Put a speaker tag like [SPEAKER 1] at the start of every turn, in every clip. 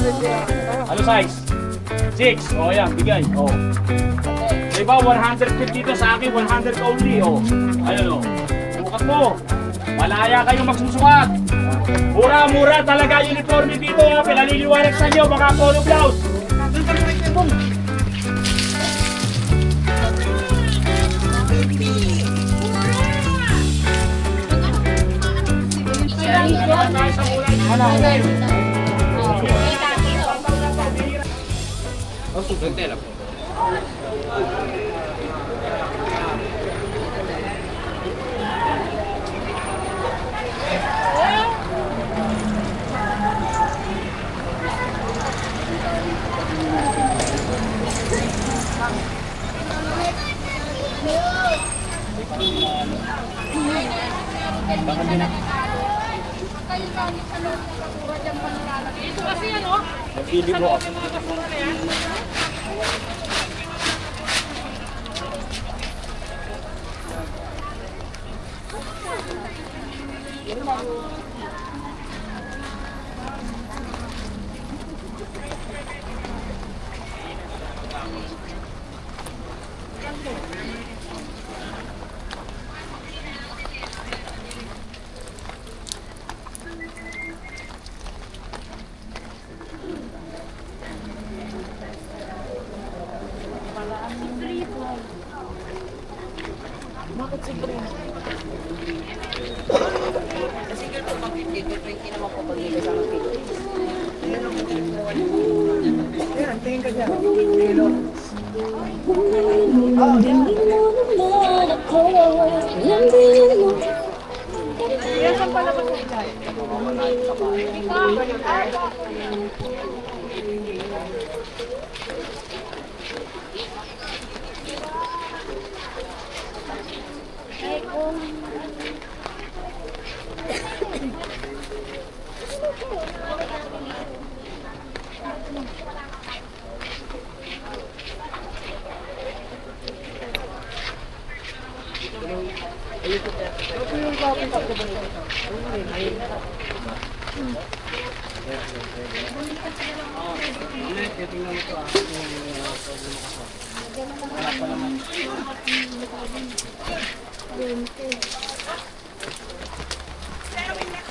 [SPEAKER 1] Ano size? 6. O, yan, bigay. O. Diba, 150 to sa akin, 100 only. O. Ayun, o. Bukas mo. Malaya kayo magsusukat. Mura-mura talaga uniforme dito. Ha? Pinaliliwanag sa inyo, baka polo blouse.
[SPEAKER 2] Ito kasi ano?
[SPEAKER 1] Nagpili mo.
[SPEAKER 3] Kasi ganito, dito 20 naman po pag-ibig sa mga kilo. Yan, tingin ka dyan. Kilo. Yan, saan pala ba sa dyan?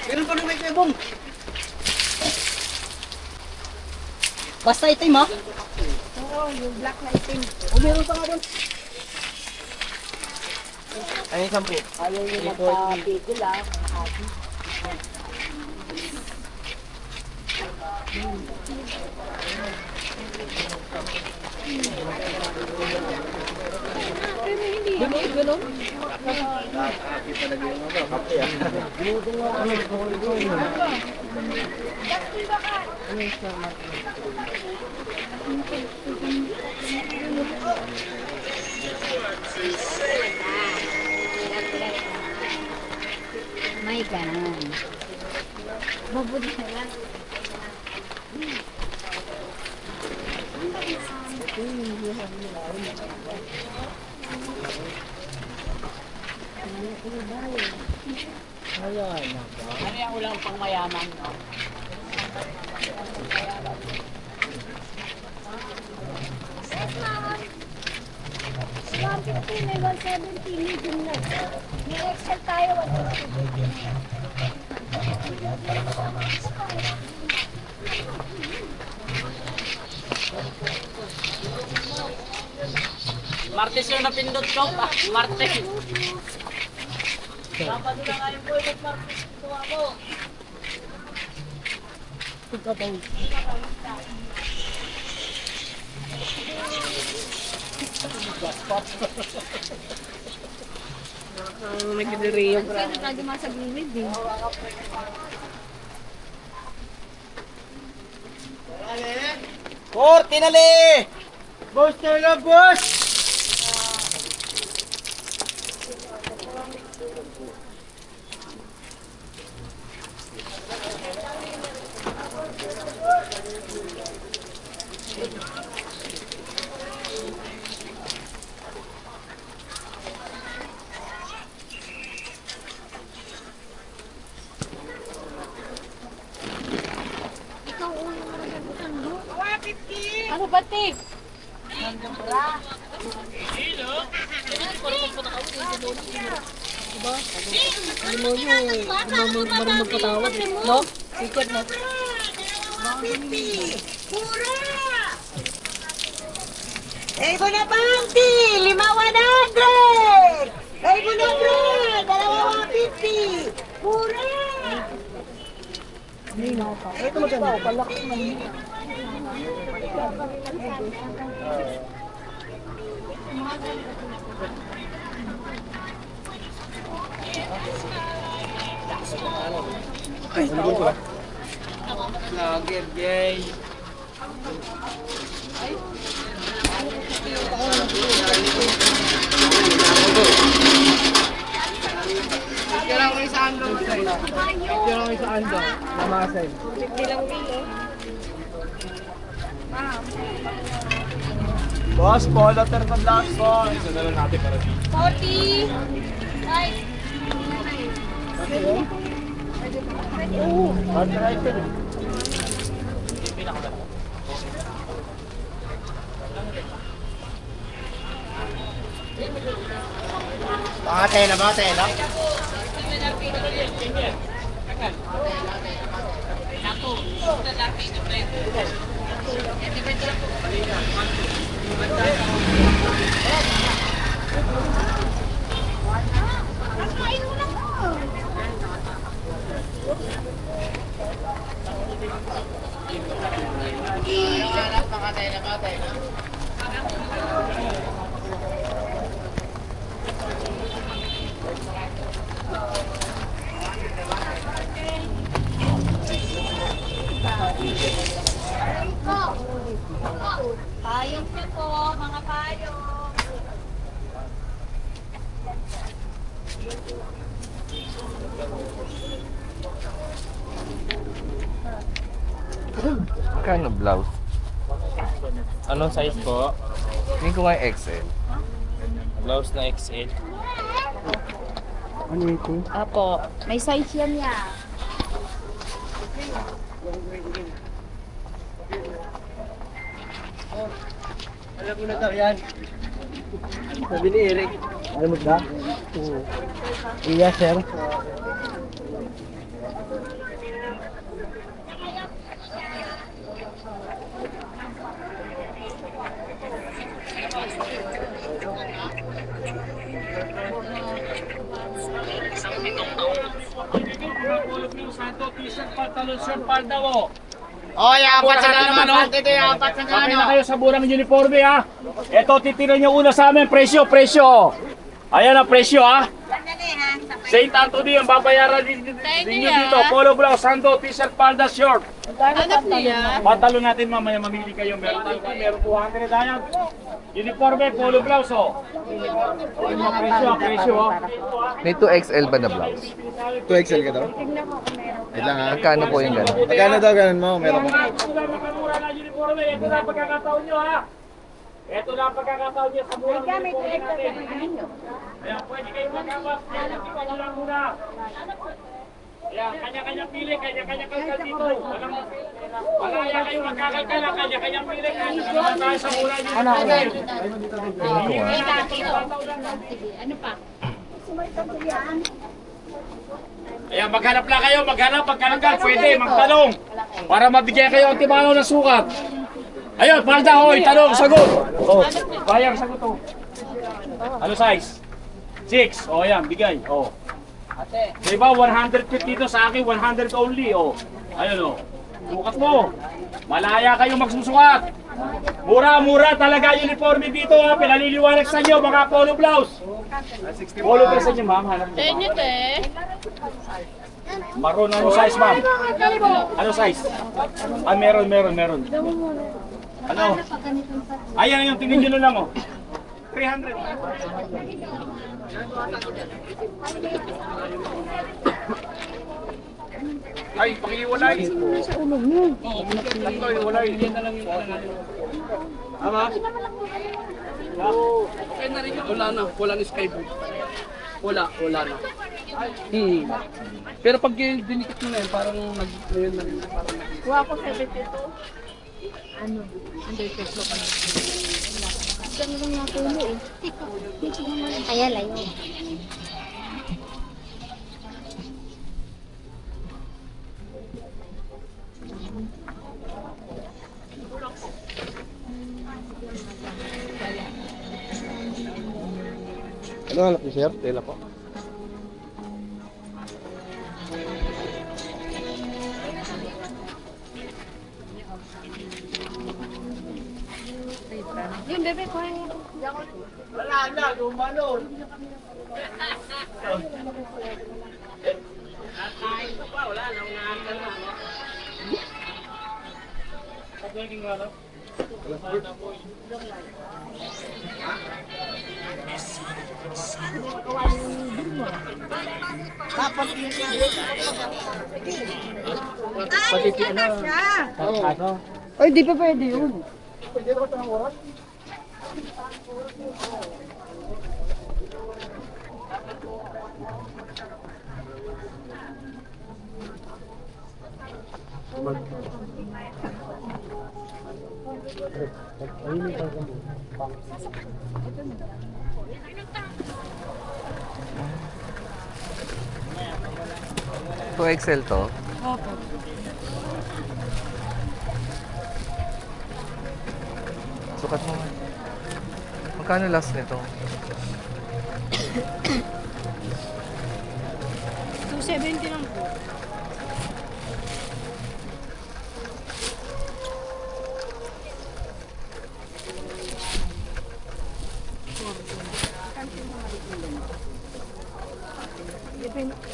[SPEAKER 3] Ganun pa naman kayo, Bong. Basta itim, ha?
[SPEAKER 2] Oo, yung black na itim.
[SPEAKER 3] O, meron pa nga doon.
[SPEAKER 4] Ano yung 10?
[SPEAKER 3] Ayaw nyo magpapigil, ha? Ganun.
[SPEAKER 2] May ganun. Babudi na yan.
[SPEAKER 3] Ano yung ulang pang mayaman, no?
[SPEAKER 2] May 170 medium na. May Excel tayo, 150.
[SPEAKER 3] Martes yung napindot ko, Martes. Dapat na nga yung boy, Martes ito ako. Nagdiriyo ko.
[SPEAKER 2] Pwede tayo sa gilid eh.
[SPEAKER 4] Tinali! Boss na boss!
[SPEAKER 2] Ikaw ulo mo na Ano ba, Tik?
[SPEAKER 3] Marunong magpatawad. No? Secret na.
[SPEAKER 5] Ay mo na Banti! 5,100! Ay mo na bro! 2,150! Pura!
[SPEAKER 3] Ito maganda. Palaki man.
[SPEAKER 4] Vlogger, yay! Kailangan ko yung saan doon. Kailangan ko yung saan doon. Namasin.
[SPEAKER 1] Boss, polo turn ka vlog, boss. Isa na lang natin para dito.
[SPEAKER 2] 40. Right.
[SPEAKER 4] Bakatay na, bakatay na. Bakatay na, bakatay na.
[SPEAKER 2] Payong siya po, mga payong.
[SPEAKER 6] Magkano blouse?
[SPEAKER 1] Anong size po?
[SPEAKER 6] Hindi ko nga yung XL.
[SPEAKER 1] Blouse na XL.
[SPEAKER 2] Apo, may size yan niya.
[SPEAKER 4] Alam mo na daw yan. Sabi ni Eric. Alam mo ba? Oo. Iya, sir.
[SPEAKER 1] Santo, t-shirt, pantalon, short, palda mo.
[SPEAKER 4] Oh, apat sa
[SPEAKER 1] naman, oh.
[SPEAKER 4] Ito yung apat sa
[SPEAKER 1] Kapay na kayo sa burang uniforme ha. Ito, titira nyo una sa amin. Presyo, presyo. Ayan ang presyo ha. St. Anthony ang babayaran ninyo dito. Polo blouse, sando, t-shirt, palda, short.
[SPEAKER 2] Hanap niya.
[SPEAKER 1] Pantalon natin mamaya, mamili kayo. Meron tayo, meron 200 ayan. Uniforme, polo blouse oh. Presyo, presyo oh.
[SPEAKER 6] May 2XL ba na blouse?
[SPEAKER 4] 2XL ka daw? Wait lang ha.
[SPEAKER 6] Magkano po yung gano'n?
[SPEAKER 4] Magkano daw ganun mo? Meron mo.
[SPEAKER 1] Ito na makamura na uniforme. Ito na pagkakataon nyo ha. Ito na pagkakataon nyo sa murang uniforme natin. Ayan, pwede kayo magkawas. Ito lang muna. Ayan, kanya-kanyang pili, kanya-kanyang kalkal dito. Malaya kayo magkakalkala, kanya-kanyang pili, kanya-kanyang tayo sa murang uniforme.
[SPEAKER 2] Ano pa?
[SPEAKER 1] Ayan, maghanap lang kayo, maghanap, pagkalkal, pwede, magtanong. Para mabigyan kayo ang timano ng sukat. Ayun, palda, hoy, tanong, sagot. Oh, bayang sagot oh. Ano size? 6. Oh, ayan, bigay. Oh. Diba, 150 to sa akin, 100 only. Oh. Ayun oh. Sukat mo. Malaya kayo magsusukat. Mura-mura talaga uniforme dito ha. Pinaliliwanag sa inyo, mga polo blouse. Polo blouse sa inyo, ma'am. Hanap niyo, ma'am.
[SPEAKER 2] Inyo, te.
[SPEAKER 1] Maroon, ano size, ma'am? Ano size? Ah, meron. Ano? Ayan yung tingin nyo na lang, oh. 300. Ay, pakiwalay. Tatlo, iwalay. Ama?
[SPEAKER 7] Wala na sky blue. Wala na. Pero pag dinikit mo na yun, parang ngayon na rin, parang
[SPEAKER 2] Kuha ko 72. Kaya layo.
[SPEAKER 4] Ano hanap niyo, sir? Tela po.
[SPEAKER 2] Yung bebe ko.
[SPEAKER 4] Wala na, gumanon.
[SPEAKER 3] Ay, di pa pwede yun.
[SPEAKER 6] To XL to?
[SPEAKER 3] Opo.
[SPEAKER 6] Sukat mo. Magkano last nito?
[SPEAKER 3] 270 lang po.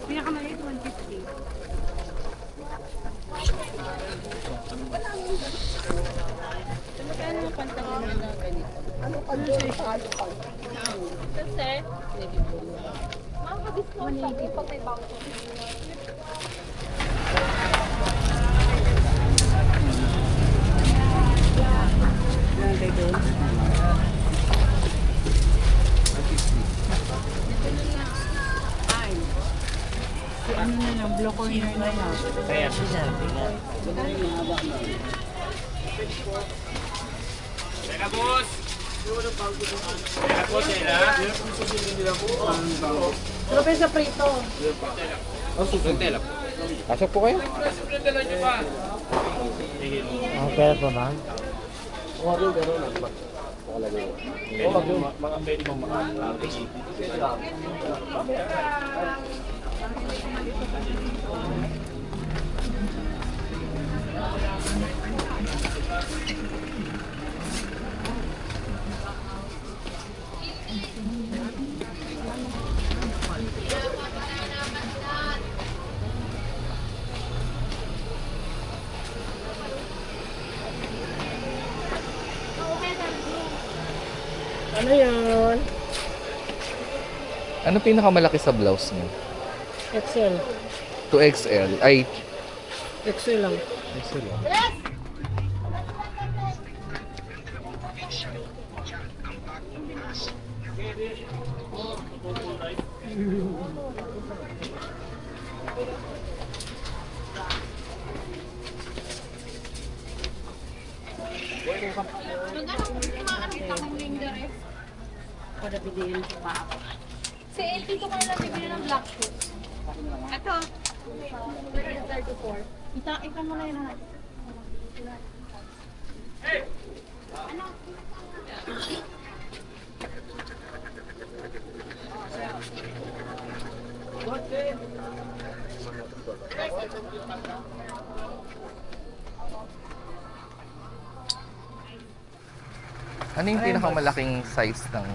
[SPEAKER 3] Pinakamaliit 150. Ano na lang, block corner na lang.
[SPEAKER 1] Kaya. Teka, boss! Teka po, Tela.
[SPEAKER 3] Pero pa sa prito.
[SPEAKER 6] Pasok po kayo.
[SPEAKER 4] Pera pa, ma'am?
[SPEAKER 1] Mga pwede mong makakapis.
[SPEAKER 3] Ano yan?
[SPEAKER 6] Ano pinakamalaki sa blouse mo?
[SPEAKER 3] XL.
[SPEAKER 6] To XL. Ay,
[SPEAKER 3] XL lang.
[SPEAKER 6] XL lang.
[SPEAKER 3] Para bidiin sa pa.
[SPEAKER 2] Si LP ko na lang bibili ng black shoes. Ito. 34. Ita mo na yun ha.
[SPEAKER 6] Ano yung pinakamalaking size ng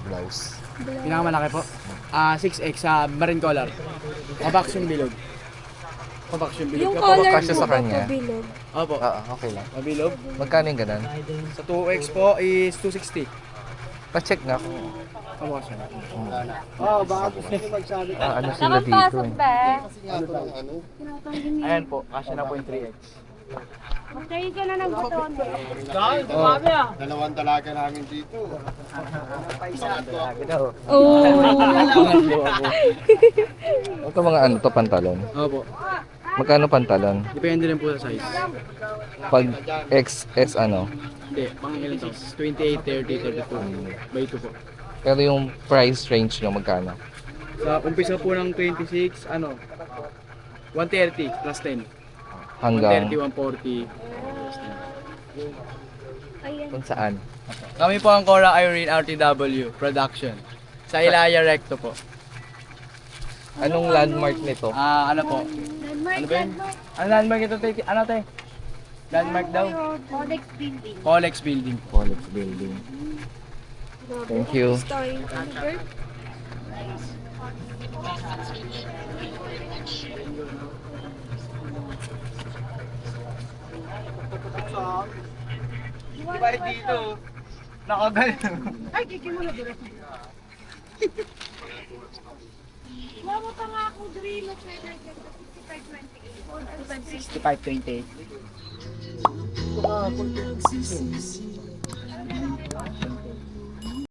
[SPEAKER 6] blouse?
[SPEAKER 7] Pinakamalaki po. 6X sa marine collar. Kabox yung bilog. Kabox yung bilog.
[SPEAKER 2] Yung
[SPEAKER 7] Kabox.
[SPEAKER 2] color
[SPEAKER 6] Kasya sa kanya?
[SPEAKER 2] bilog.
[SPEAKER 7] Opo.
[SPEAKER 6] Okay lang.
[SPEAKER 7] Mabilog.
[SPEAKER 6] Magkano yung ganun?
[SPEAKER 7] Sa 2X po is 260.
[SPEAKER 6] Pa-check na kung
[SPEAKER 7] Kabox yun.
[SPEAKER 4] Baka gusto niyo magsabi.
[SPEAKER 6] ano sila dito. Eh.
[SPEAKER 7] Ayan po. Kasya na po yung 3X.
[SPEAKER 2] Magtayo ka na ng buton.
[SPEAKER 4] Dalawang dalaga namin dito.
[SPEAKER 2] Oh.
[SPEAKER 6] Ito mga ano to, pantalon.
[SPEAKER 7] Opo.
[SPEAKER 6] Magkano pantalon?
[SPEAKER 7] Depende rin po sa size.
[SPEAKER 6] Pag XS ano?
[SPEAKER 7] Hindi, pang ilan to? 28, 30, 32. By 2 po.
[SPEAKER 6] Pero yung price range nyo magkano?
[SPEAKER 7] Sa umpisa po ng 26, 130 plus 10.
[SPEAKER 6] Hanggang
[SPEAKER 7] 130, 140.
[SPEAKER 2] Ayan.
[SPEAKER 6] kung saan?
[SPEAKER 7] Kami po ang Cora Irene RTW Production. Sa Ilaya Recto po.
[SPEAKER 6] Anong landmark nito?
[SPEAKER 7] Ano po?
[SPEAKER 2] Landmark,
[SPEAKER 7] Ano ba yun?
[SPEAKER 2] landmark.
[SPEAKER 7] Ano landmark ito? Ano te? Landmark daw?
[SPEAKER 2] Codex Building.
[SPEAKER 7] Colex Building.
[SPEAKER 6] College building. Thank you.
[SPEAKER 2] Story.
[SPEAKER 7] Diba dito? Nakagaling.
[SPEAKER 5] Ay, kikin mo na doon.
[SPEAKER 2] Wala pa nga akong drill.
[SPEAKER 7] 65-28.